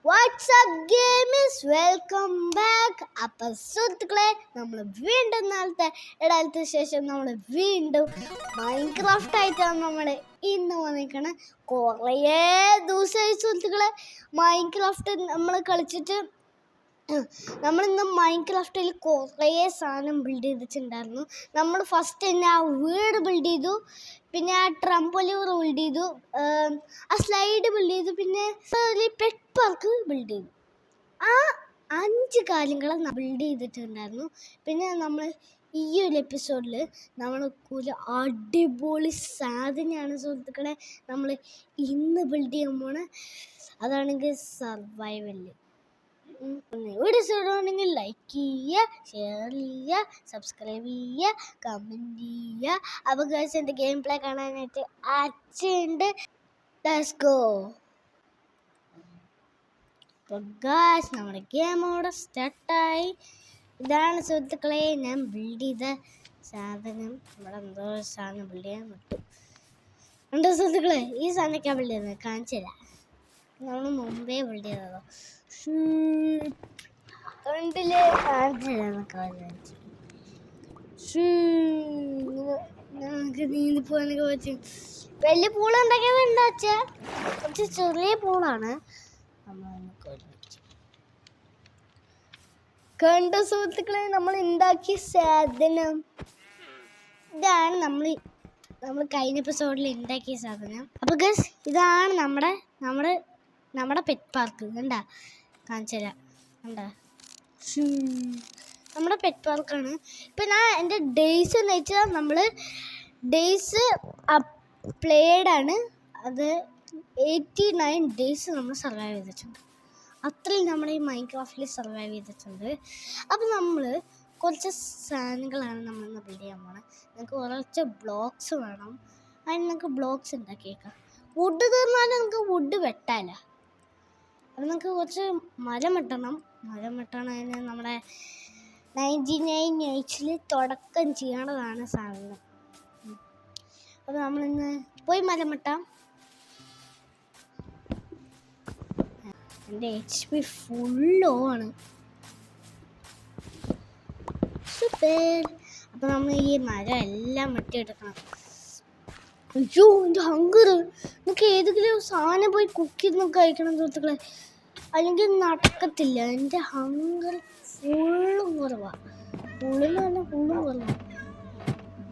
WhatsApp gamers welcome back. അപ്പം സുഹൃത്തുക്കളെ, നമ്മൾ വീണ്ടും ഇടത്തെ ശേഷം നമ്മൾ വീണ്ടും മൈൻക്രാഫ്റ്റ് ആയിട്ടാണ് നമ്മൾ ഇന്ന് വന്നിരിക്കണം. കുറേ ദിവസമായി സുഹൃത്തുക്കളെ മൈൻക്രാഫ്റ്റ് നമ്മൾ കളിച്ചിട്ട്. നമ്മളിന്ന് മൈൻക്രാഫ്റ്റിൽ കുറേ സാധനം ബിൽഡ് ചെയ്തിട്ടുണ്ടായിരുന്നു. നമ്മൾ ഫസ്റ്റ് തന്നെ ആ വീട് ബിൽഡ് ചെയ്തു, പിന്നെ ആ ട്രംപോലിൻ ബിൽഡ് ചെയ്തു, ആ സ്ലൈഡ് ബിൽഡ് ചെയ്തു, പിന്നെ പെറ്റ് പാർക്ക് ബിൽഡ് ചെയ്തു. ആ 5 കാര്യങ്ങൾ ബിൽഡ് ചെയ്തിട്ടുണ്ടായിരുന്നു. പിന്നെ നമ്മൾ ഈ ഒരു എപ്പിസോഡിൽ നമ്മൾ ഒരു അടിപൊളി സാധനമാണ് സുഹൃത്തുക്കളെ നമ്മൾ ഇന്ന് ബിൽഡ് ചെയ്യാൻ പോണ. അതാണെങ്കിൽ സർവൈവല്. വീഡിയോ ഇഷ്ടമാണെങ്കിൽ ലൈക്ക് ചെയ്യുക, ഷെയർ ചെയ്യുക, സബ്സ്ക്രൈബ് ചെയ്യുക, കമൻറ്റ് ചെയ്യുക. അപ്പോൾ ഗൈസ്, എൻ്റെ ഗെയിം പ്ലേ കാണാനായിട്ട് അച്ഛനുണ്ട്. Let's go. അപ്പോൾ ഗൈസ്, നമ്മുടെ ഗെയിം അവിടെ സ്റ്റാർട്ടായി. ഇതാണ് സുഹൃത്തുക്കളെ ഞാൻ ബിൽഡ് ചെയ്ത സാധനം. നമ്മുടെ എന്തോ സാധനം ബിൽഡ് ചെയ്യാൻ പറ്റും. ഉണ്ട് സുഹൃത്തുക്കളെ, ഈ സാധനമൊക്കെ ബിൽഡ് ചെയ്യുന്നത് കാണിച്ചില്ല. നമ്മൾ മുമ്പേ ബിൽഡ് ചെയ്തതോ കണ്ടില്ലേ, നമുക്ക് നീന്തി പോകാനൊക്കെ പറ്റും. വലിയ പൂളുണ്ടാക്കിയത് എന്താ വെച്ചാൽ കുറച്ച് ചെറിയ പൂളാണ്. കണ്ട സുഹൃത്തുക്കളെ, നമ്മൾ ഉണ്ടാക്കിയ സാധനം ഇതാണ്. നമ്മൾ കഴിഞ്ഞ എപ്പിസോഡിൽ ഉണ്ടാക്കിയ സാധനം. അപ്പോൾ ഗസ്, ഇതാണ് നമ്മുടെ പെറ്റ് പാർക്ക്. കണ്ടാ, കാണിച്ചുതരാം. കണ്ടാ, നമ്മുടെ പെറ്റ് പാർക്കാണ്. ഇപ്പം ഞാൻ എൻ്റെ ഡേയ്സ് എന്ന് വെച്ചാൽ നമ്മൾ ഡേയ്സ് പ്ലേഡാണ്. അത് 89 ഡേയ്സ് നമ്മൾ സർവൈവ് ചെയ്തിട്ടുണ്ട്. അത്രയും നമ്മൾ ഈ മൈൻക്രാഫ്റ്റിൽ സർവൈവ് ചെയ്തിട്ടുണ്ട്. അപ്പം നമ്മൾ കുറച്ച് സാധനങ്ങളാണ് നമ്മളിന്ന് ബിൽഡ് ചെയ്യാൻ പോകുന്നത്. നിങ്ങൾക്ക് കുറച്ച് ബ്ലോക്സ് വേണം. അതിന് നിങ്ങൾക്ക് ബ്ലോക്സ് ഉണ്ടാക്കിയേക്കാം. വുഡ് തീർന്നാലും നിങ്ങൾക്ക് വുഡ് വെട്ടാല. അപ്പം നമുക്ക് കുറച്ച് മരം വെട്ടണതിന് നമ്മുടെ 99 നൈറ്റ്സിൽ തുടക്കം ചെയ്യേണ്ടതാണ് സാധനം. അപ്പോൾ നമ്മളിന്ന് പോയി മരം വെട്ടാം. എൻ്റെ HP ഫുള്ളോ ആണ്. സൂപ്പർ. അപ്പം നമ്മൾ ഈ മരം എല്ലാം വെട്ടിയെടുക്കണം. അയ്യോ, എൻ്റെ ഹങ്കർ! നമുക്ക് ഏതെങ്കിലും സാധനം പോയി കുക്ക് ചെയ്ത് കഴിക്കണം സുഹൃത്തുക്കളെ, അല്ലെങ്കിൽ നടക്കത്തില്ല. എൻ്റെ ഹങ്കർ ഫുള്ളും കുറവാണ്. ഫുള്ളിൽ തന്നെ ഫുള്ളും കുറവാണ്.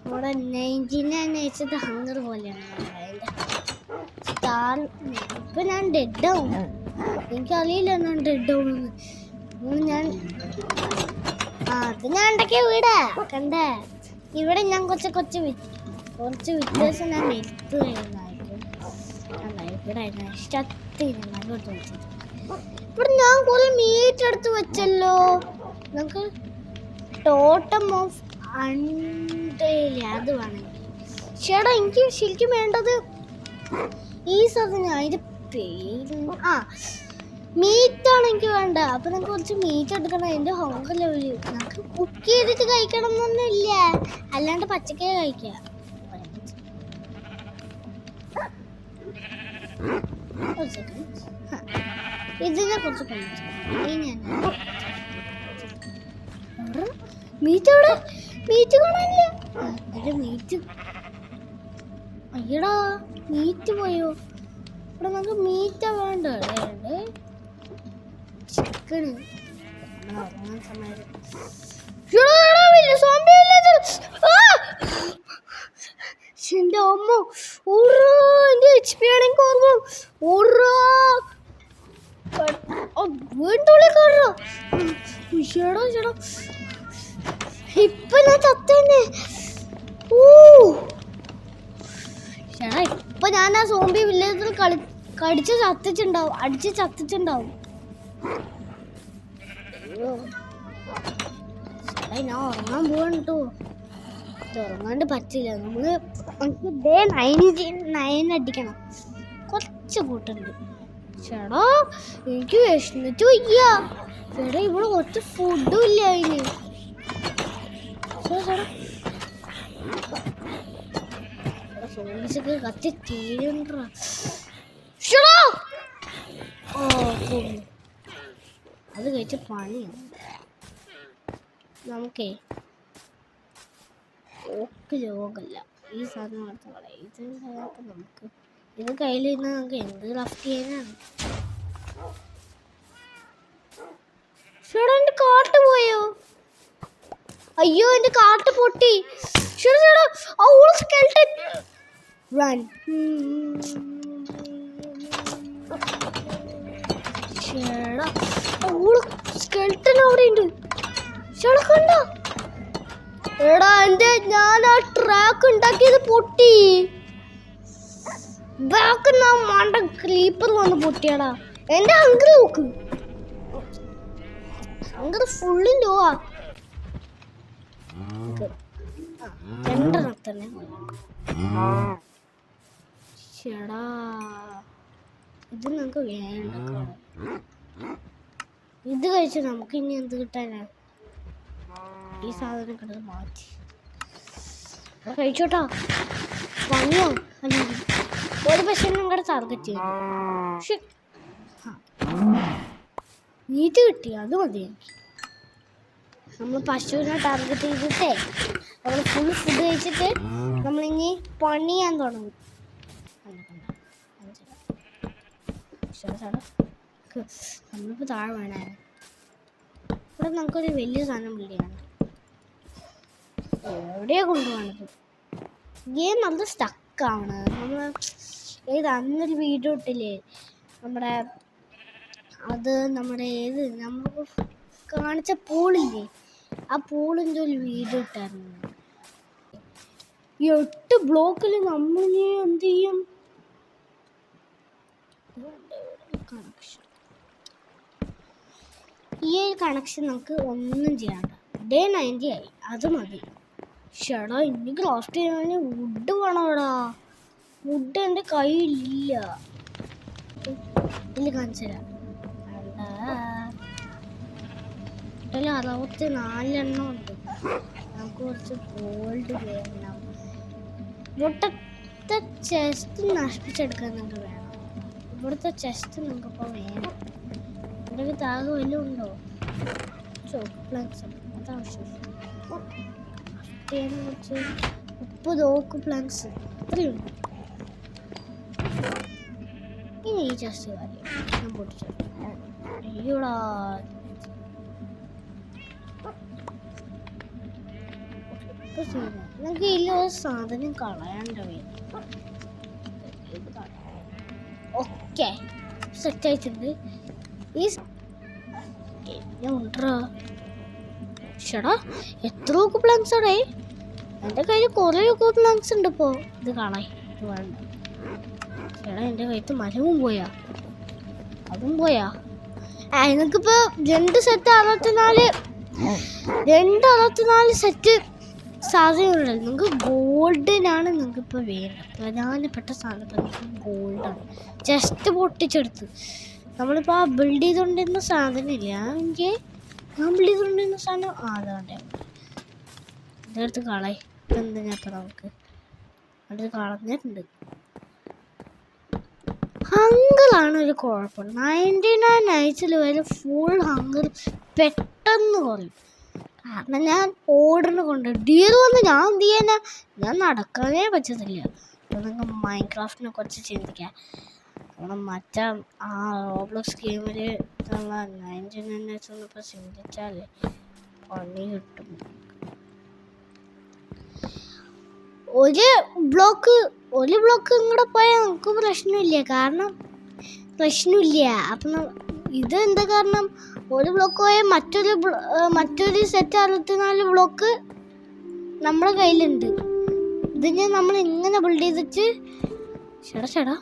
നമ്മുടെ 99 നൈറ്റ്സത്തെ ഹങ്കർ പോലെയാണ് എൻ്റെ സ്റ്റാർ. ഇപ്പം ഞാൻ ഡെഡാവും. എനിക്കറിയില്ല ഞാൻ ഡെഡാവുമെന്ന്. ഞാൻ അത് ഞാൻ ഉണ്ടാക്കിയ വീടാ. കണ്ടേ, ഇവിടെ ഞാൻ കുറച്ച് വ്യത്യാസം ഞാൻ എടുത്തു കഴിയുന്നതായിരിക്കും. ഇവിടെ ഇഷ്ടത്തിനോട്ട് വെച്ചിട്ട് ഇവിടെ ഞാൻ കുറെ മീറ്റ് എടുത്ത് വെച്ചല്ലോ. നമുക്ക് ടോട്ടം ഓഫ് അണ്ടേല അത് വേണമെങ്കിൽ. ചേട്ടാ, എനിക്ക് ശരിക്കും വേണ്ടത് ഈ സാധനം. അതിൻ്റെ പേര് മീറ്റാണ് എനിക്ക് വേണ്ട. അപ്പം നമുക്ക് കുറച്ച് മീറ്റ് എടുക്കണം. എൻ്റെ ഹോങ്കർ ലെവല് നമുക്ക് കുക്ക് ചെയ്തിട്ട് കഴിക്കണം എന്നൊന്നും ഇല്ല, അല്ലാണ്ട് പച്ചക്കറി കഴിക്കുക. ഇതിനെ കുറച്ച് കഴിച്ചു. മീറ്റ് കാണാനില്ല. മീറ്റ് അയ്യടാ, മീറ്റ് പോയോ? ഇവിടെ നമുക്ക് മീറ്റാ വേണ്ട. ചിക്കന് ഉറങ്ങാൻ സമയം. എൻ്റെ അമ്മ, എൻ്റെ HP ആണെങ്കിൽ വീണ്ടുള്ളി കയറോ. ചേടാ, ഇപ്പൊ ഞാൻ ചത്തന്നെ. ചേട്ടാ, ഇപ്പൊ ഞാൻ ആ സോംബി വില്ലേജിൽ അടിച്ച് ചത്തിച്ചുണ്ടാവും. ചേട്ടാ, ഞാൻ ഉറങ്ങാൻ പോവാണ് കേട്ടോ. ഇത് ഉറങ്ങാണ്ട് പറ്റില്ല. നമുക്ക് ഡേ 99 അടിക്കണം. കുറച്ച് കൂട്ടുണ്ട്. ചേട്ടാ, എനിക്ക് വിശന്നിട്ട് വയ്യ. ചേട്ടാ, ഇവിടെ കുറച്ച് ഫുഡും ഇല്ല അതിന്. സോംബീസൊക്കെ കത്തി തീരണ്ട. അത് കഴിച്ച് പണിയാണ്. നമുക്കേ ഓക്ക് രോഗമല്ല, ഈ സാധനം എടുത്ത് കളയാം. ഇത് നമുക്ക് ഇത് കയ്യിലിരുന്ന് നമുക്ക് എന്ത് ക്രാഫ്റ്റ് ചെയ്യാനാണ്? ചേട്ടാ എൻ്റെ കാട്ട് പോയോ? അയ്യോ എൻ്റെ കാട്ട് പൊട്ടി. ചേട്ടാ സ്കെൽട്ടൻ റൺ. ചേട്ടാ സ്കെൽട്ടൻ അവിടെ ഉണ്ട്. ചേട്ടാ കണ്ടോ? എടാ ഞാൻ ആ ട്രാക്ക് ഉണ്ടാക്കിയത് പൊട്ടി. ബാക്ക് മണ്ട ക്ലീപ്പർ വന്ന് പൊട്ടിയാടാ. എന്റെ ഹങ്കർ നോക്ക്, ഹങ്കർ ഫുള്ളി ലോ ആ. രണ്ടെണ്ണം തന്നെ. ചേടാ ഇത് നമുക്ക് വേണ്ട. ഇത് കഴിച്ച് നമുക്ക് ഇനി എന്ത് കിട്ടാനാ? ഈ സാധനം കിടന്ന് മാറ്റി കഴിച്ചോട്ടാ. പണിയോ അല്ലെങ്കിൽ ഒരു പക്ഷേ നിങ്ങളുടെ ടാർഗറ്റ് ചെയ്തു. നീറ്റ് കിട്ടി, അത് മതി എനിക്ക്. നമ്മൾ പശുവിനെ ടാർഗറ്റ് ചെയ്തിട്ടേ നമ്മൾ ഫുൾ ഫുഡ് കഴിച്ചിട്ട് നമ്മളിനി പണിയാൻ തുടങ്ങും. നമ്മളിപ്പോൾ താഴെ വേണേ. ഇവിടെ നമുക്കൊരു വലിയ സാധനം വിളിയാണ്. എവിടെയാ കൊണ്ടുപോകണത്? ഗെയിം നല്ല സ്റ്റക്കാണ്. നമ്മൾ അന്നൊരു വീഡിയോ ഇട്ടില്ലേ നമ്മുടെ നമ്മൾ കാണിച്ച പൂളില്ലേ, ആ പൂളിൻ്റെ ഒരു വീഡിയോ ഇട്ടായിരുന്നു. 8 ബ്ലോക്കിൽ നമ്മൾ എന്ത് ചെയ്യും? ഈ കണക്ഷൻ നമുക്ക് ഒന്നും ചെയ്യാണ്ട. ഡേ 90 ആയി, അത് മതി. ചേടാ ഇനി ക്രാഫ്റ്റ് ചെയ്യാൻ വുഡ് വേണോടാ. വുഡ് എൻ്റെ കയ്യിലില്ല. ഇല്ല കാണിച്ചുതരാം. 64 എണ്ണം ഉണ്ട്. നമുക്ക് കുറച്ച് ഗോൾഡ് വേണം. ഇവിടുത്തെ ചെസ്റ്റ് നശിപ്പിച്ചെടുക്കാൻ നിങ്ങൾക്ക് വേണം. ഇവിടുത്തെ ചെസ്റ്റ് നിങ്ങൾക്കിപ്പോൾ വേണം. എൻ്റെ താഴെ വല്ലതും ഉണ്ടോ? പ്ലാങ്ക്സ് അതാവശ്യം. കുറച്ച് 30 ഓക്ക് പ്ലാങ്ക്സ് അത്രയുണ്ട്. ഇനി ഈ ചെസ്റ്റ് കാര്യം ഞാൻ പൊട്ടിച്ചു. അയ്യോടാ നമുക്ക് ഇതിൽ ഒരു സാധനം കളയാണ്ട വരും. ഓക്കെ സെറ്റ് ആയിട്ടുണ്ട്. ഈ ഉണ്ടോ ചേടാ എത്ര ഓക്ക് പ്ലാങ്ക്സ് ആടേ? എൻ്റെ കയ്യിൽ കുറേ ഒക്കെ പ്ലാങ്ക്സ് ഉണ്ട്. ഇപ്പോൾ ഇത് കാണാൻ ഇത് വേണ്ട. ചേടാ എൻ്റെ കയ്യിൽ മരവും പോയാ, അതും പോയാ. നിങ്ങൾക്കിപ്പോൾ 2 സെറ്റ് 64 സെറ്റ് സാധനങ്ങളുണ്ട്. നിങ്ങൾക്ക് ഗോൾഡിനാണ് നിങ്ങൾക്കിപ്പോൾ വേണ്ടത്. പ്രധാനപ്പെട്ട സാധനം ഇപ്പോൾ നിങ്ങൾക്ക് ഗോൾഡാണ്. ജസ്റ്റ് പൊട്ടിച്ചെടുത്ത് നമ്മളിപ്പോൾ ആ ബിൽഡ് ചെയ്തുകൊണ്ടിരുന്ന സാധനമില്ല, ഞാൻ ബിൽഡ് ചെയ്തുകൊണ്ടിരുന്ന സാധനം അതാണ്ട് ഇതെടുത്ത് കളയി. ഇതെന്താ ഞാൻ ഇപ്പം നമുക്ക് അത് കളഞ്ഞിട്ടുണ്ട്. ഹങ്കറാണ് ഒരു കുഴപ്പം. 99 നൈറ്റ്സിൽ വരെ ഫുൾ ഹങ്കർ പെട്ടെന്ന് കുറയും. കാരണം ഞാൻ ഓർഡറിന് കൊണ്ട് ഡീർ വന്ന് ഞാൻ എന്ത് ചെയ്യാനാ? ഞാൻ നടക്കാനേ പറ്റത്തില്ല. അപ്പോൾ നിങ്ങൾക്ക് മൈൻക്രാഫ്റ്റിനെ കുറിച്ച് ചിന്തിക്കാം. കാരണം മറ്റേ ആ റോബ്ലോക്സ് ഗെയിമിൽ ഉള്ള 99 നൈറ്റ്സ് ഒന്നിപ്പോൾ ചിന്തിച്ചാൽ പണി കിട്ടും. ഒരു ബ്ലോക്ക് ഇങ്ങോട്ട് പോയാൽ നമുക്ക് പ്രശ്നമില്ല. അപ്പം ഇതെന്താ കാരണം? ഒരു ബ്ലോക്ക് പോയാൽ മറ്റൊരു സെറ്റ് 64 ബ്ലോക്ക് നമ്മുടെ കയ്യിലുണ്ട്. ഇതിനെ നമ്മൾ ഇങ്ങനെ ബിൽഡ് ചെയ്തിട്ട് ചേടാ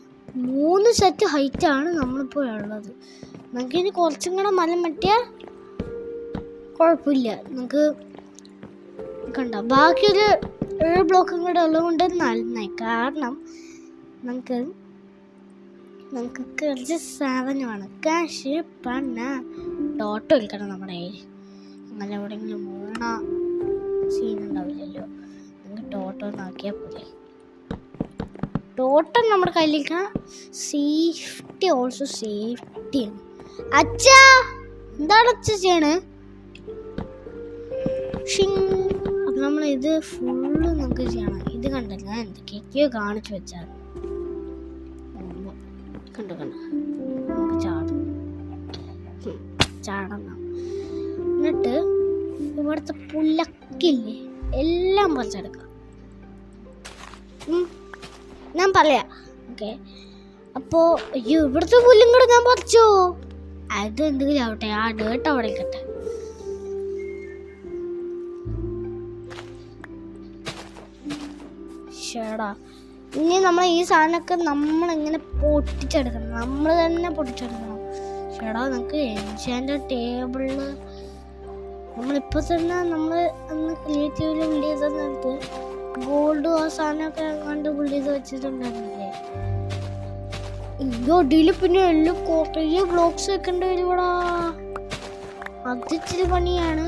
3 സെറ്റ് ഹൈറ്റാണ് നമ്മളിപ്പോൾ ഉള്ളത്. നമുക്കിനി കുറച്ചും കൂടെ മലം പറ്റിയാൽ കുഴപ്പമില്ല. നമുക്ക് കണ്ട ബാക്കിയൊരു 7 ബ്ലോക്കും കൂടെ ഉള്ളതുകൊണ്ട് നന്നായി. കാരണം നമുക്ക് കുറച്ച് സാധനമാണ്. കാശ് പണ ടോട്ടോ വിൽക്കണം നമ്മുടെ കയ്യിൽ. അങ്ങനെ എവിടെയെങ്കിലും വീണ സീനുണ്ടാവില്ലല്ലോ. നമുക്ക് ടോട്ടോ നോക്കിയാൽ പോലെ. ടോട്ടോ നമ്മുടെ കയ്യിലിരിക്കണം. Safety also സേഫ്റ്റിയാണ്. അച്ഛാ എന്താണ് ചെയ്യണേ? അപ്പൊ നമ്മൾ ഇത് ഫുള്ള് നമുക്ക് ചെയ്യണം. ഇത് കണ്ടല്ല, ഞാൻ എന്തൊക്കെയോ കാണിച്ചു വെച്ചാൽ കണ്ടു നമുക്ക് ചാടണം. എന്നിട്ട് ഇവിടുത്തെ പുല്ലക്കില്ലേ എല്ലാം പറിച്ചെടുക്കാം. ഞാൻ പറയാം. ഓക്കെ, അപ്പോ അയ്യോ ഇവിടുത്തെ പുല്ലും കൂടെ ഞാൻ പറിച്ചോ. അത് എന്തെങ്കിലും ആവട്ടെ, ആ ഡേട്ട് അവിടെ ഇരിക്കട്ടെ. ഷേടാ, ഇനി നമ്മൾ ഈ സാധനമൊക്കെ നമ്മളിങ്ങനെ പൊട്ടിച്ചെടുക്കണം. നമ്മൾ തന്നെ പൊട്ടിച്ചെടുക്കണം. ഷേടാ, നമുക്ക് എൻചാൻ്റെ ടേബിളില് നമ്മളിപ്പോ തന്നെ നമ്മൾ അന്ന് ക്രിയേറ്റീവില് ബിൽഡ് ചെയ്ത നേരത്ത് ഗോൾഡ് ആ സാധനമൊക്കെ കണ്ട് ബിൽഡ് ചെയ്ത് വെച്ചിട്ടുണ്ടായിരുന്നില്ലേ? ഇതിന്റെ അടിയില് പിന്നെ എല്ലാം കുറേ ബ്ലോക്സ് വെക്കേണ്ടി വരുവാടാ. അത് ഇച്ചിരി പണിയാണ്.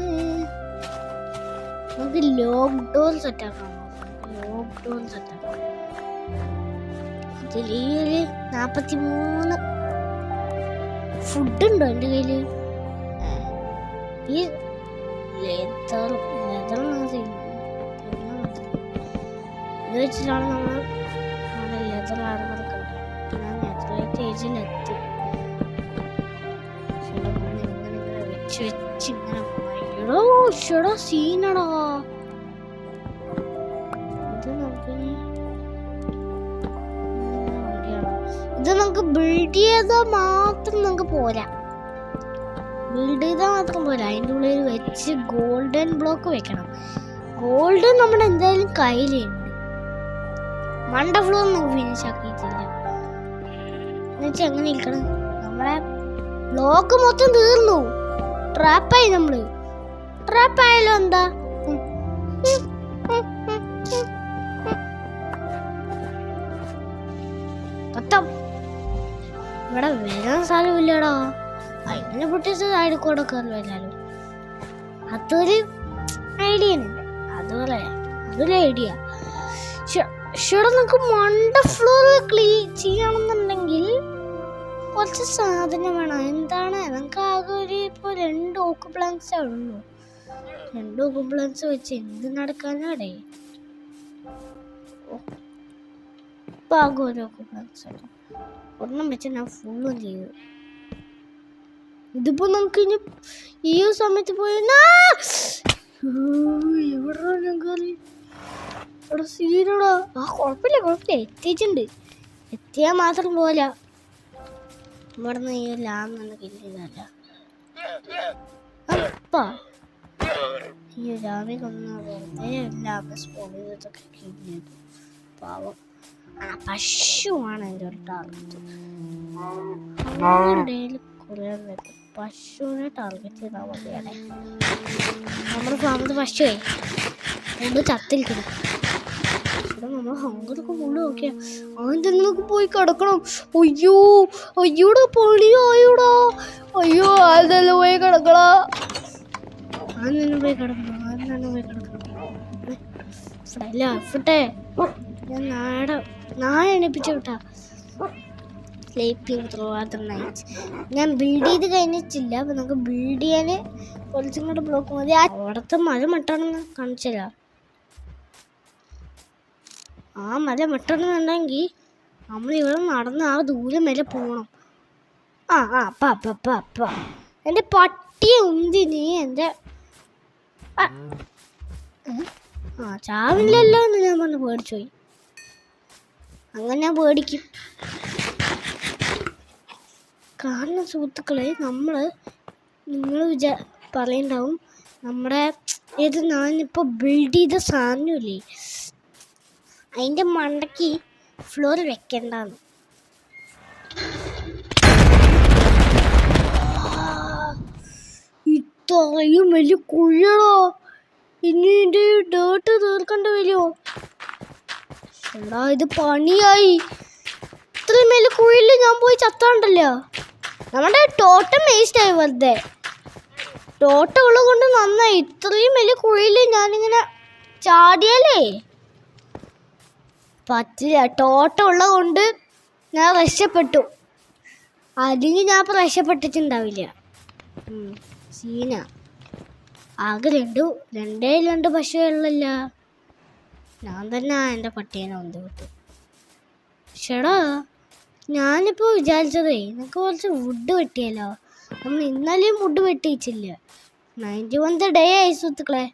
നമുക്ക് ലോക്ക്ഡൗൺ സെറ്റാക്കാം. ലോക്ക്ഡൗൺ സെറ്റാക്കാം. ഇതിൽ 43 ഫുഡ് ഉണ്ടോ എൻ്റെ കയ്യില്? ഈ ലെതർ ഇത് വെച്ചിട്ടാണ് നമ്മൾ ലെതർ ആരംഭിക്കുന്നത്. ഞാൻ നെതറിലേക്ക് ഏജിലെത്തി. ഇങ്ങനെ വെച്ച് ഇങ്ങനെ പോയടോ. ഷെടാ സീനടാ. ഇത് നമുക്ക് ബിൽഡ് ചെയ്താൽ മാത്രം നമുക്ക് പോരാ. ബിൽഡ് ചെയ്താൽ മാത്രം പോരാ, അതിൻ്റെ ഉള്ളിൽ വെച്ച് ഗോൾഡൻ ബ്ലോക്ക് വെക്കണം. ഗോൾഡ് നമ്മുടെ എന്തായാലും കയ്യിലുണ്ട്. മണ്ട ഫ്ലോർ നമുക്ക് ഫിനിഷ് ആക്കിയിട്ടില്ല. എന്നുവെച്ചാൽ എങ്ങനെ ഇരിക്കണം, നമ്മുടെ ബ്ലോക്ക് മൊത്തം തീർന്നു. ട്രാപ്പായി നമ്മള്. ട്രാപ്പായാലോ എന്താ? മൊത്തം ഇവിടെ വരാൻ സ്ഥലമില്ലടാ. അതിനെ പൊട്ടിച്ച് സൈഡിൽ കൂടെ കയറി വരാലോ. അതൊരു ഐഡിയാണ്. അതുപോലെ അതൊരു ഐഡിയ. ഇവിടെ നമുക്ക് മണ്ട ഫ്ലോർ ക്ലീൻ ചെയ്യണമെന്നുണ്ടെങ്കിൽ കുറച്ച് സാധനം വേണം. എന്താണ്, നമുക്ക് ആകെ ഇപ്പോൾ 2 ഓക്ക് പ്ലാങ്ക്സേ ഉള്ളൂ. 2 ഓക്ക് പ്ലാങ്ക്സ് വെച്ച് എന്ത് നടക്കാനാടേ? ഇപ്പം ആകെ 1 ഓക്ക് പ്ലാങ്ക്സ് ആണ്. ഒരെണ്ണം വെച്ച് ഞാൻ ഫുള്ളും ചെയ്തു. ഇതിപ്പോ നമുക്ക് ഇനി ഈ സമയത്ത് പോയി എവിടെ സീനടാ. കുഴപ്പമില്ല, എത്തിയിട്ടുണ്ട്. എത്തിയാൽ മാത്രം പോല. ഇവിടുന്ന് ഈ ലാമെന്ന് കിട്ടിയതല്ല. അപ്പാ ഈ ലാമെ കൊന്ന വെറുതെ ലാമ സ്പോൺ ചെയ്തൊക്കെ കിട്ടിയത്. പാവം പശുവാണ് എൻ്റെ ഒരു ടാർഗറ്റ്. പശുവിനെ ടാർഗറ്റ് ചെയ്താൽ മതിയാണേ. നമ്മുടെ ഫാമിലി പശുവേ ഒന്ന് ചത്തിരിക്കണം. നമ്മൾ ഹങ്കറൊക്കെ ഫുള്ള് നോക്കിയാ അതിൻ്റെ നമുക്ക് പോയി കിടക്കണം. അയ്യോടാ പണിയായോടാ. അയ്യോ അതെല്ലാം പോയി കിടക്കടാ. അതെന്നെ പോയി കിടക്കണം. ഇഫട്ടെ ഞാൻ നാളെ എണീപ്പിച്ചു വിട്ടാ. ഞാൻ ബിൽഡ് ചെയ്ത് കഴിഞ്ഞിട്ടില്ല. അപ്പൊ നമുക്ക് ബിൽഡ് ചെയ്യാന് കുറച്ചും കൂടെ ബ്ലോക്ക് മതി. അവിടത്തെ മല മട്ടാണെന്ന് കാണിച്ചില്ല. ആ മല മട്ടണമെന്നുണ്ടെങ്കിൽ നമ്മൾ ഇവിടെ നടന്ന് ആ ദൂരം വരെ പോകണം. അപ്പ എൻ്റെ പട്ടിയെ ഉന്തിനി എൻ്റെ ചാവില്ലല്ലോ എന്ന് ഞാൻ പറഞ്ഞ് പേടിച്ചു പോയി. അങ്ങനെ ഞാൻ പേടിക്കും. കാരണം സുഹൃത്തുക്കളെ, നിങ്ങൾ പറയുണ്ടാവും നമ്മുടെ ഏത് ഞാനിപ്പോൾ ബിൽഡ് ചെയ്ത സാധനമില്ലേ അതിൻ്റെ മണ്ടയ്ക്ക് ഫ്ലോർ വെക്കണ്ടെന്ന്. ഇത്രയും വലിയ കുഴിയടോ. ഇനി എൻ്റെ ഡേട്ട് തീർക്കേണ്ടി വരുമോ? എടാ ഇത് പണിയായി. ഇത്രയും വലിയ കുഴിയിൽ ഞാൻ പോയി ചത്താണ്ടല്ലോ. നമ്മുടെ ടോട്ടം വേസ്റ്റ് ആയി. വെറുതെ ടോട്ടം ഉള്ളത് കൊണ്ട് നന്നായി. ഇത്രയും വലിയ കുഴിയിൽ ഞാനിങ്ങനെ ചാടിയാലേ പറ്റില്ല. ടോട്ടം ഉള്ളത് കൊണ്ട് ഞാൻ രക്ഷപ്പെട്ടു. അല്ലെങ്കിൽ ഞാൻ ഇപ്പോൾ രക്ഷപ്പെട്ടിട്ടുണ്ടാവില്ല. സീന ആകെ രണ്ട് പശുവെള്ളല്ല. ഞാൻ തന്നെ എൻ്റെ പട്ടീനെ വന്ന് വിട്ടു. ചേടാ ഞാനിപ്പോൾ വിചാരിച്ചതേ നിനക്ക് കുറച്ച് വുഡ് വെട്ടിയല്ലോ. നമ്മൾ ഇന്നലെയും വുഡ് വെട്ടിയിച്ചില്ല. 91th ഡേ ആയി സുഹൃത്തുക്കളെ.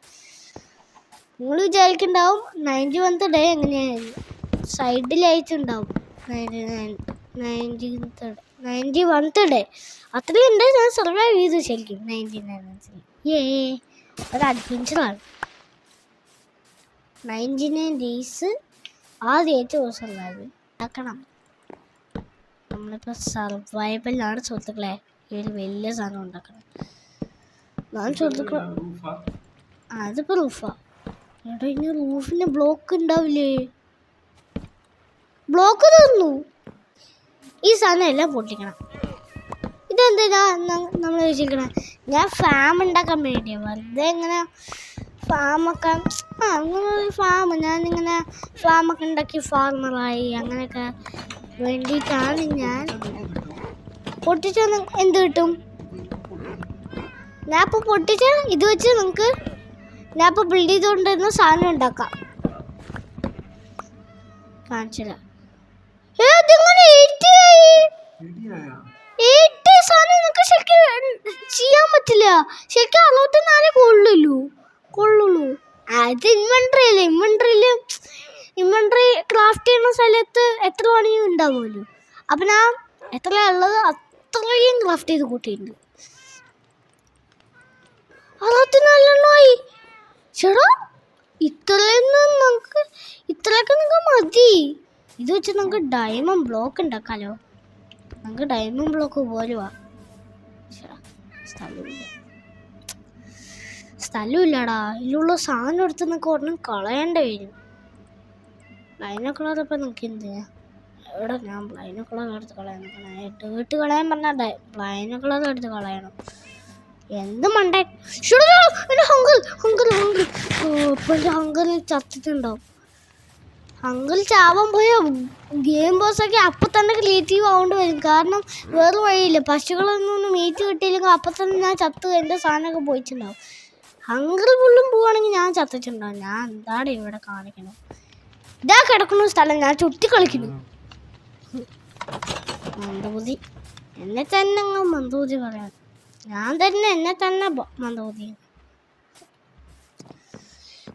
നിങ്ങൾ വിചാരിക്കുന്നുണ്ടാവും 91th ഡേ എങ്ങനെയായിരുന്നു. സൈഡിലായിട്ടുണ്ടാവും 91th ഡേ. അത്രയുണ്ട്. ഞാൻ സർവൈവ് ചെയ്തു ശരിക്കും 99 ഒരു അഡ്വഞ്ചറാണ്. 99 ഡേയ്സ് ആദ്യമായിട്ട് സർവൈവ് ആക്കണം. നമ്മളിപ്പോൾ സർവൈവലാണ് സുഹൃത്തുക്കളെ. ഈ ഒരു വലിയ സാധനം ഉണ്ടാക്കണം. ഞാൻ സുഹൃത്തുക്കളെ അതിപ്പോൾ റൂഫാ. എടാ ഇനി റൂഫിന് ബ്ലോക്ക് ഉണ്ടാവില്ലേ? ബ്ലോക്ക് തന്നു. ഈ സാധനം എല്ലാം പൊട്ടിക്കണം. ഇതെന്തിനാ നമ്മൾ വെച്ചിരിക്കണേ? ഞാൻ ഫാം ഉണ്ടാക്കാൻ വേണ്ടിയാണ്. വെറുതെ ഇങ്ങനെ ഫാമൊക്കെ അങ്ങനെ ഒരു ഫാം ഞാനിങ്ങനെ ഫാമൊക്കെ ഉണ്ടാക്കി ഫാർമറായി അങ്ങനെയൊക്കെ വേണ്ടിയിട്ടാണ് ഞാൻ പൊട്ടിച്ചാൽ എന്ത് കിട്ടും? ഞാൻ ഇപ്പോൾ പൊട്ടിച്ച ഇത് വെച്ച് നമുക്ക് ഞാൻ ഇപ്പോൾ ബിൽഡ് ചെയ്തുകൊണ്ടിരുന്ന സാധനം ഉണ്ടാക്കാം. കാണിച്ചില്ല. സാധനം നമുക്ക് ശരിക്കും ചെയ്യാൻ പറ്റില്ല. ശരിക്കും 64 കൊള്ളുള്ളൂ. അത് ഇൻവെന്ററി ക്രാഫ്റ്റ് ചെയ്യുന്ന സ്ഥലത്ത് എത്ര പണിയും ഉണ്ടാവുമല്ലോ. അപ്പം ഞാൻ എത്രയാ ഉള്ളത് അത്രയും ക്രാഫ്റ്റ് ചെയ്ത് കൂട്ടിയിട്ടുണ്ട്. 64 ചേടാ ഇത്രയൊക്കെ നമുക്ക് മതി. ഇത് വെച്ച് നമുക്ക് ഡയമണ്ട് ബ്ലോക്ക് ഉണ്ടാക്കാലോ. നമുക്ക് ഡയമണ്ട് ബ്ലോക്ക് പോലുവാ. സ്ഥലമില്ലടാ. ഇതിലുള്ള സാധനം എടുത്ത് നമുക്ക് ഒരെണ്ണം കളയേണ്ടി വരും. ബൈനോക്കുലർ ഇപ്പം നമുക്ക് എന്തിനാ? എവിടെ ഞാൻ ബൈനോക്കുലർ എടുത്ത് കളയാൻ ഡേട്ട് കളയാൻ പറഞ്ഞാൽ ബൈനോക്കുലർ എടുത്ത് കളയണം. എന്ത് മണ്ടേ. ഇപ്പം എൻ്റെ ഹങ്കറിൽ ചത്തിട്ടുണ്ടാവും. ഹങ്കർ ചാവാൻ പോയ ഗെയിം ബോസൊക്കെ അപ്പം തന്നെ ക്രിയേറ്റീവ് ആവേണ്ടി വരും. കാരണം വേറെ വഴിയില്ല. പശുക്കളൊന്നും മീറ്റ് കിട്ടിയില്ലെങ്കിൽ അപ്പം തന്നെ ഞാൻ ചത്ത് എൻ്റെ സാധനമൊക്കെ പോയിട്ടുണ്ടാവും. ഹങ്കർ ഫുള്ളും പോവുകയാണെങ്കിൽ ഞാൻ ചത്തിട്ടുണ്ടാവും. ഞാൻ എന്താണ് ഇവിടെ കാണിക്കണം? ഇതാ കിടക്കുന്ന സ്ഥലം ഞാൻ ചുറ്റി കളിക്കുന്നു. മന്ദബുദ്ധി എന്നെ തന്നെ മന്ദബുദ്ധി പറയാൻ. ഞാൻ തന്നെ എന്നെ തന്നെ മന്ദബുദ്ധി.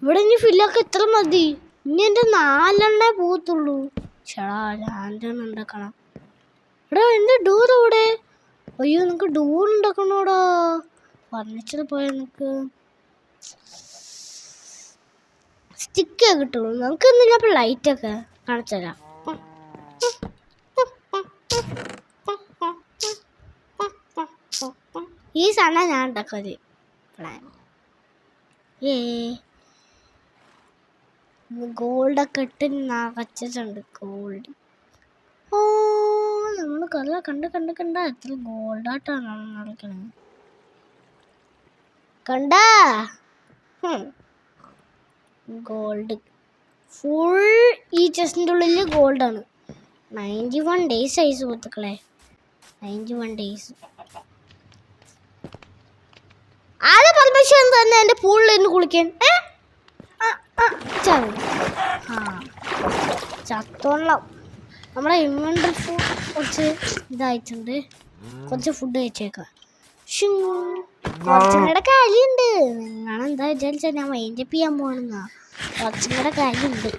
ഇവിടെ ഇനി ഫില്ലൊക്കെ എത്ര മതി? ഇനി എൻ്റെ 4 പോകത്തുള്ളൂ. ചേടാ ലാൻഡൺ ഉണ്ടാക്കണം. എടാ എൻ്റെ ഡോർ ഇവിടെ. അയ്യോ നിനക്ക് ഡോർ ഉണ്ടാക്കണോടാ. ഫർണിച്ചർ പോയാൽ നിനക്ക് സ്റ്റിക്കേ കിട്ടുള്ളൂ. നമുക്ക് എന്തിനാ ഇപ്പം ലൈറ്റൊക്കെ കാണിച്ചു തരാം. ഈ സാധനം ഞാൻ ഉണ്ടാക്കുന്നത് പ്ലാൻ. ഗോൾഡൊക്കെ ഇട്ട് നിറച്ചിട്ടുണ്ട്. ഗോൾഡ് നമ്മൾ കണ്ട എത്ര ഗോൾഡായിട്ടാണ് നടക്കണത്. കണ്ടാ ഗോൾഡ് ഫുൾ ഈ ചെസ്റ്റിൻ്റെ ഉള്ളിൽ ഗോൾഡാണ്. 91 ഡേയ്സ് ആയി സുഹൃത്തുക്കളെ. 91 ഡേയ്സ്. ആരെ പെർമിഷൻ തന്നെ എൻ്റെ പൂളിൽ നിന്ന് കുളിക്കാൻ? ചത്തോളം. നമ്മുടെ ഇൻവെന്ററി ഫുഡ് കുറച്ച് ഇതായിട്ടുണ്ട്. കുറച്ച് ഫുഡ് കഴിച്ചേക്കാം. കുറച്ചും കൂടെ കാര്യമുണ്ട്. നിങ്ങളെന്താ വിചാരിച്ചാൽ ഞാൻ വൈൻഡപ്പ് ചെയ്യാൻ പോകണമെന്നാ. കുറച്ചും കൂടെ കാര്യമുണ്ട്.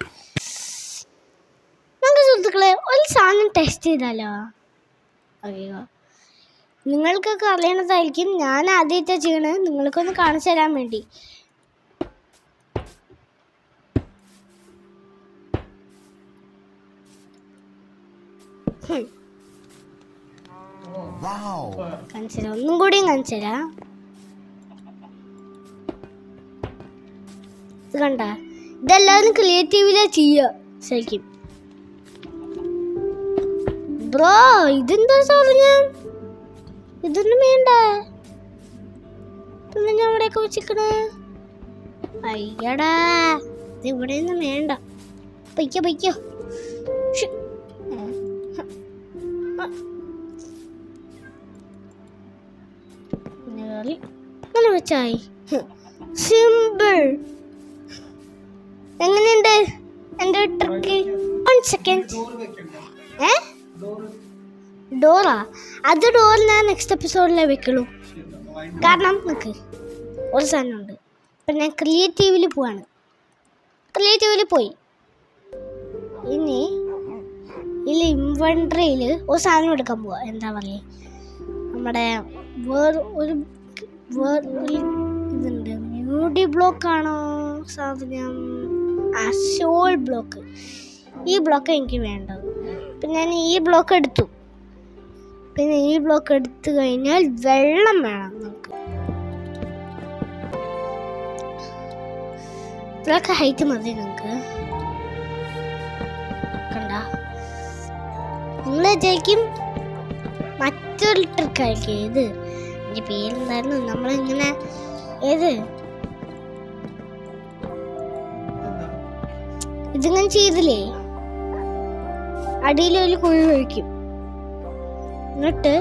നമുക്ക് സുഹൃത്തുക്കളെ ഒരു സാധനം ടെസ്റ്റ് ചെയ്താലോ? അറിയുക നിങ്ങൾക്കൊക്കെ അറിയണതായിരിക്കും. ഞാൻ ആദ്യമായിട്ടാണ് ചെയ്യണത്. നിങ്ങൾക്കൊന്ന് കാണിച്ചു തരാൻ വേണ്ടി. കാണിച്ചുതരാം. ഒന്നും കൂടിയും കാണിച്ചുതരാം. ഇത് കണ്ട. ഇതെല്ലാവരും ക്രിയേറ്റീവിലാ ചെയ്യുക ശരിക്കും. ബ്രോ ഇതെന്താ സാധനം? ഇതൊന്നും വേണ്ട. ഇതൊന്നും ഞാൻ ഇവിടെയൊക്കെ വെച്ചിക്കണേ. അയ്യടാ ഇത് ഇവിടെയൊന്നും വേണ്ട. പൊയ്ക്കോ. മതി. അങ്ങനെ വെച്ചായി. സിമ്പിൾ. എങ്ങനെയുണ്ട് എൻ്റെ ട്രിക്ക്? 1 സെക്കൻഡ്. ഡോറാ? അത് ഡോർ ഞാൻ നെക്സ്റ്റ് എപ്പിസോഡിലേ വെക്കുള്ളൂ. കാരണം നിൽക്ക്, ഒരു സാധനമുണ്ട്. ഇപ്പം ഞാൻ ക്രിയേറ്റീവിൽ പോവാണ്. ക്രിയേറ്റീവിൽ പോയി ഇനി ഇതിൽ ഇൻവെൻട്രിയിൽ ഒരു സാധനം എടുക്കാൻ പോവാ. എന്താ പറയുക, നമ്മുടെ വേറൊരു ഇതുണ്ട്. മ്യൂഡി ബ്ലോക്കാണോ സാധനം? Soul block. ഈ ബ്ലോക്ക് എനിക്ക് വേണ്ടത്. പിന്നെ ഞാൻ ഈ ബ്ലോക്ക് എടുത്തു. പിന്നെ ഈ ബ്ലോക്ക് എടുത്തു കഴിഞ്ഞാൽ വെള്ളം വേണം നമുക്ക്. ഇത്രയൊക്കെ ഹൈറ്റ് മതി നമുക്ക്. കണ്ട, നിങ്ങൾ വിചാരിക്കും മറ്റൊരു ട്രിക്കായിരിക്കും ഇത്. എൻ്റെ പേരെന്തായിരുന്നു? നമ്മളിങ്ങനെ ഇതിങ്ങനെ ചെയ്തില്ലേ, അടിയിൽ ഒരു കുഴി ഒഴിക്കും. എന്നിട്ട്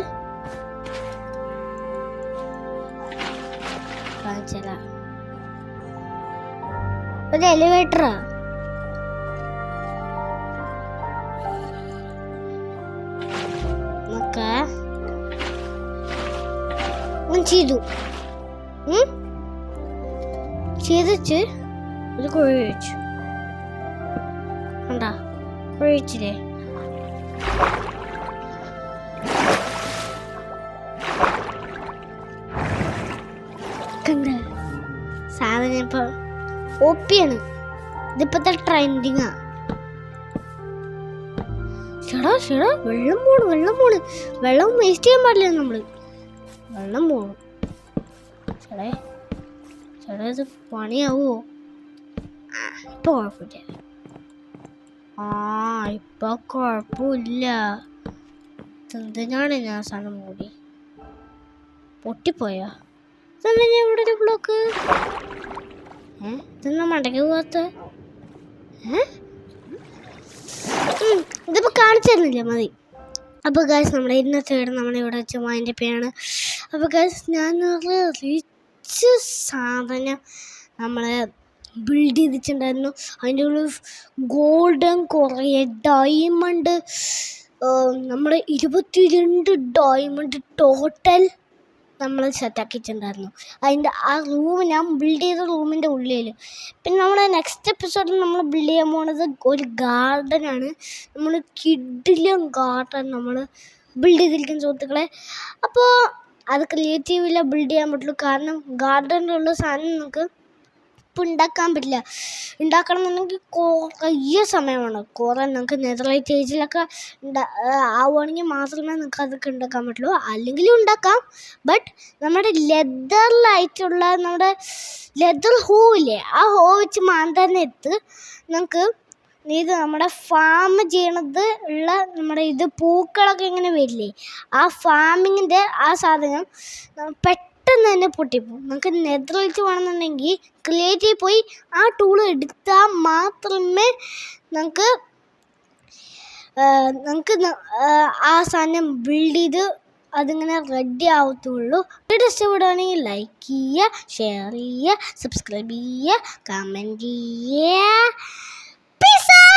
ഒരു എലിവേറ്ററാ. ചെയ്തു ചെയ്തിട്ട് ഒരു കുഴി ഒഴിച്ചു. കണ്ടാ, ഒഴിച്ചില്ലേ? കണ്ട സാധനം ഇപ്പൊ ഓപ്പിയാണ്. ഇതിപ്പത്തെ ട്രെൻഡിങ്ങാ. ചേടാ വെള്ളം പോണ്. വെള്ളം വേസ്റ്റ് ചെയ്യാൻ പാടില്ല നമ്മള്. വെള്ളം പോണു. ചേടാ ഇത് പണിയാവോ? ഇപ്പൊ കുഴപ്പമില്ല. ഇപ്പൊ കുഴപ്പമില്ല. എന്തിനാണ് ഞാൻ സാധനം മൂടി പൊട്ടിപ്പോയാ? ഇതെന്താ ഇവിടെ ഒരു ബ്ലോക്ക്? ഇതെന്നാ മടങ്ങി പോകാത്ത? ഇതിപ്പോ കാണിച്ചു തരുന്നില്ല, മതി. അപ്പോൾ ഗൈസ്, നമ്മുടെ ഇന്നത്തെ വീട് നമ്മളിവിടെ വെച്ച് അതിൻ്റെ പേരാണ്. അപ്പോൾ ഗൈസ്, ഞാനൊരു റിച്ച് സാധനം നമ്മൾ ബിൽഡ് ചെയ്തിട്ടുണ്ടായിരുന്നു. അതിൻ്റെ ഉള്ളിൽ ഗോൾഡൻ കുറേ ഡയമണ്ട്, നമ്മൾ 22 ഡയമണ്ട് ടോട്ടൽ നമ്മൾ സെറ്റാക്കിയിട്ടുണ്ടായിരുന്നു. അതിൻ്റെ ആ റൂം ഞാൻ ബിൽഡ് ചെയ്ത റൂമിൻ്റെ ഉള്ളിൽ. പിന്നെ നമ്മുടെ നെക്സ്റ്റ് എപ്പിസോഡിൽ നമ്മൾ ബിൽഡ് ചെയ്യാൻ പോകുന്നത് ഒരു ഗാർഡനാണ്. നമ്മൾ കിഡിലും ഗാർഡൻ നമ്മൾ ബിൽഡ് ചെയ്തിരിക്കുന്ന സുഹൃത്തുക്കളെ. അപ്പോൾ അത് ക്രിയേറ്റീവില്ല ബിൽഡ് ചെയ്യാൻ പറ്റുള്ളൂ. കാരണം ഗാർഡനിലുള്ള സാധനം നമുക്ക് ഇപ്പം ഉണ്ടാക്കാൻ പറ്റില്ല. ഉണ്ടാക്കണം എന്നുണ്ടെങ്കിൽ കുറേ സമയമാണ്. കുറേ നമുക്ക് നെതർലൈറ്റ് ഏജിലൊക്കെ ആവുകയാണെങ്കിൽ മാത്രമേ നമുക്ക് അതൊക്കെ ഉണ്ടാക്കാൻ പറ്റുള്ളൂ. അല്ലെങ്കിലും ഉണ്ടാക്കാം. ബട്ട് നമ്മുടെ ലെതറിലായിട്ടുള്ള നമ്മുടെ ലെതർ ഹോ ഇല്ലേ, ആ ഹോ വെച്ച് മാന്താനെടുത്ത് നമുക്ക് ഇത് നമ്മുടെ ഫാം ചെയ്യണത് ഉള്ള നമ്മുടെ ഇത് പൂക്കളൊക്കെ ഇങ്ങനെ വരില്ലേ, ആ ഫാമിങ്ങിൻ്റെ ആ സാധനം പെട്ടെന്ന് തന്നെ പൊട്ടിപ്പോകും. നമുക്ക് നെതറിലേക്ക് വേണമെന്നുണ്ടെങ്കിൽ ക്രിയേറ്റീവ് പോയി ആ ടൂൾ എടുത്താൽ മാത്രമേ നമുക്ക് ആ സാധനം ബിൽഡ് ചെയ്ത് അതിങ്ങനെ റെഡി ആവത്തുള്ളൂ. വീഡിയോ ഇഷ്ടപ്പെടുകയാണെങ്കിൽ ലൈക്ക് ചെയ്യുക, ഷെയർ ചെയ്യുക, സബ്സ്ക്രൈബ് ചെയ്യുക, കമൻറ്റ് ചെയ്യുക. Peace out!